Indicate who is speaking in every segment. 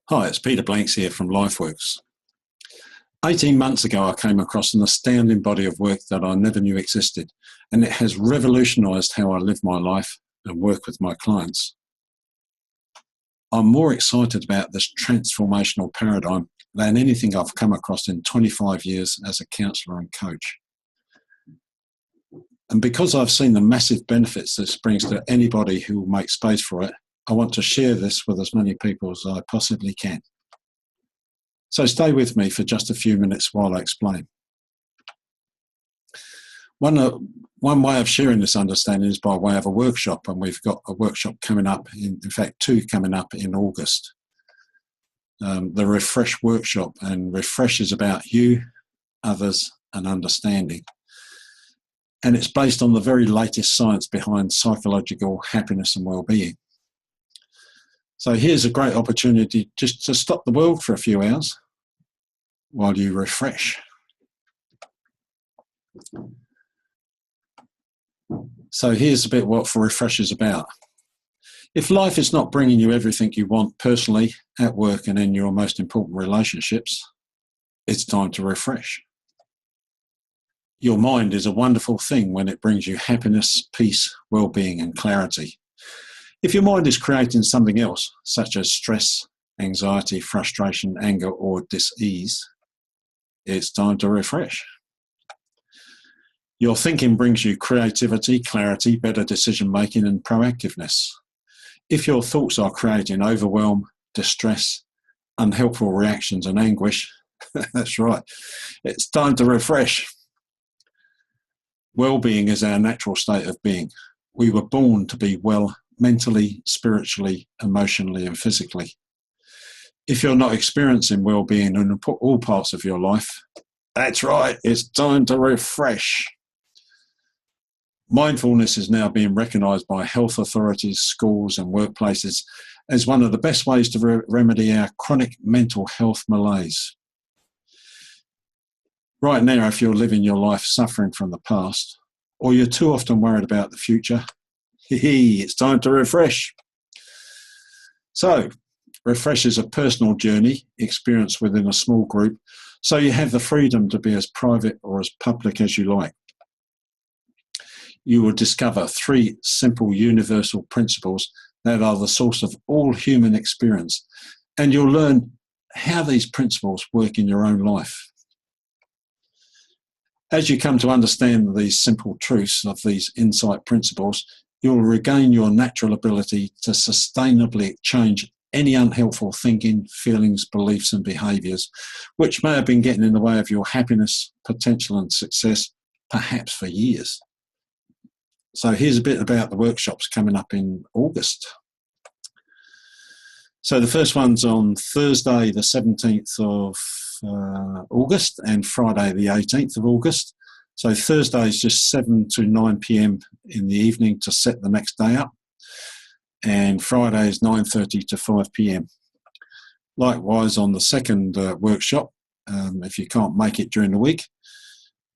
Speaker 1: Hi, it's Peter Blanks here from LifeWorks. 18 months ago, I came across an astounding body of work that I never knew existed, and it has revolutionised how I live my life and work with my clients. I'm more excited about this transformational paradigm than anything I've come across in 25 years as a counsellor and coach. And because I've seen the massive benefits this brings to anybody who will make space for it, I want to share this with as many people as I possibly can. So stay with me for just a few minutes while I explain. One way of sharing this understanding is by way of a workshop, and we've got a workshop coming up, in fact, two coming up in August. The Refresh workshop, and Refresh is about you, others, and understanding. And it's based on the very latest science behind psychological happiness and well-being. So here's a great opportunity just to stop the world for a few hours while you refresh. So here's a bit what Refresh is about. If life is not bringing you everything you want personally, at work, and in your most important relationships, it's time to refresh. Your mind is a wonderful thing when it brings you happiness, peace, well-being, and clarity. If your mind is creating something else, such as stress, anxiety, frustration, anger, or dis-ease, it's time to refresh. Your thinking brings you creativity, clarity, better decision-making, and proactiveness. If your thoughts are creating overwhelm, distress, unhelpful reactions, and anguish, that's right, it's time to refresh. Well-being is our natural state of being. We were born to be well mentally, spiritually, emotionally, and physically. If you're not experiencing well-being in all parts of your life, that's right, it's time to refresh. Mindfulness is now being recognised by health authorities, schools, and workplaces as one of the best ways to remedy our chronic mental health malaise. Right now, if you're living your life suffering from the past, or you're too often worried about the future, it's time to refresh. So, refresh is a personal journey experienced within a small group, so you have the freedom to be as private or as public as you like. You will discover 3 simple universal principles that are the source of all human experience, and you'll learn how these principles work in your own life. As you come to understand these simple truths of these insight principles, you'll regain your natural ability to sustainably change any unhelpful thinking, feelings, beliefs, and behaviours which may have been getting in the way of your happiness, potential, and success, perhaps for years. So here's a bit about the workshops coming up in August. So the first one's on Thursday, the 17th of August, and Friday, the 18th of August. So Thursday is just 7 to 9 p.m. in the evening to set the next day up, and Friday is 9:30 to 5 p.m. Likewise, on the second workshop, if you can't make it during the week,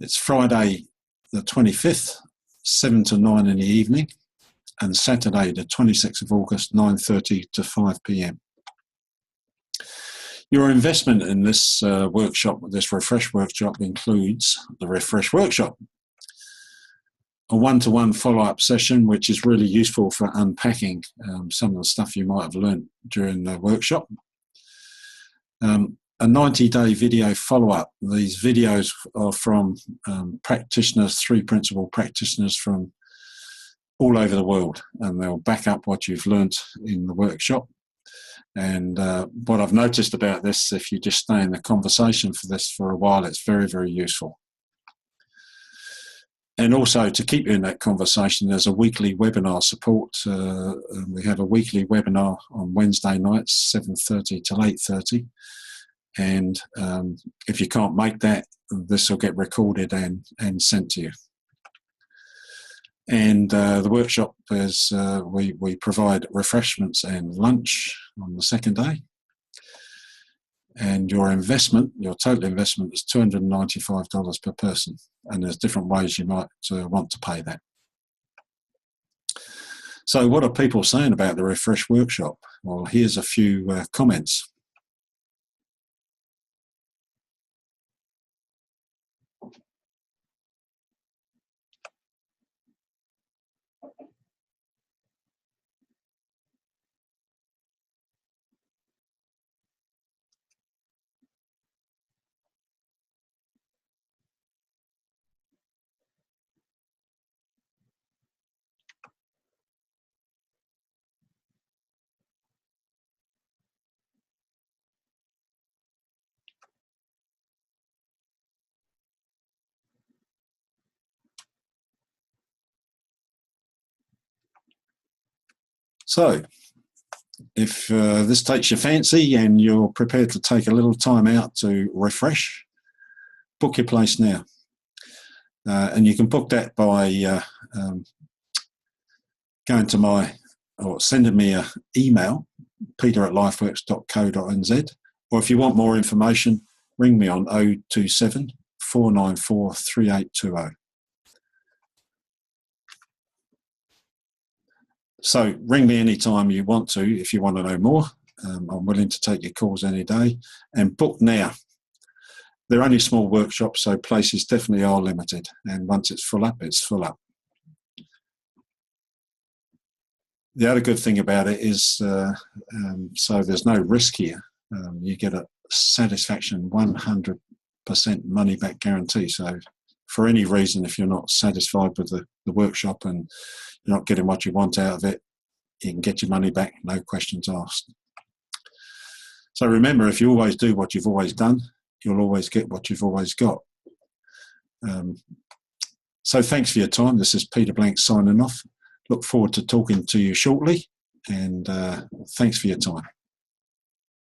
Speaker 1: it's Friday the 25th, 7 to 9 in the evening, and Saturday the 26th of August, 9:30 to 5 p.m. Your investment in this workshop, this Refresh workshop, includes the Refresh workshop, a one-to-one follow-up session, which is really useful for unpacking some of the stuff you might have learned during the workshop. A 90-day video follow-up. These videos are from practitioners, 3 principal practitioners from all over the world, and they'll back up what you've learnt in the workshop. And what I've noticed about this, if you just stay in the conversation for this for a while, it's very, very useful. And also, to keep you in that conversation, there's a weekly webinar support. We have a weekly webinar on Wednesday nights, 7:30 till 8:30. And if you can't make that, this will get recorded and sent to you. And the workshop is, we provide refreshments and lunch on the second day. And your investment, your total investment, is $295 per person. And there's different ways you might want to pay that. So what are people saying about the Refresh workshop? Well, here's a few comments. So if this takes your fancy and you're prepared to take a little time out to refresh, book your place now. And you can book that by going to or sending me an email, peter@lifeworks.co.nz, or if you want more information, ring me on 027 494 3820. So ring me anytime you want to if you want to know more. I'm willing to take your calls any day, and book now. They're only small workshops, so places definitely are limited, and once it's full up, it's full up. The other good thing about it is, so there's no risk here. You get a satisfaction 100% money back guarantee. So for any reason, if you're not satisfied with the workshop and you're not getting what you want out of it, you can get your money back, no questions asked. So remember, if you always do what you've always done, you'll always get what you've always got. So thanks for your time. This is Peter Blank signing off. Look forward to talking to you shortly, and thanks for your time.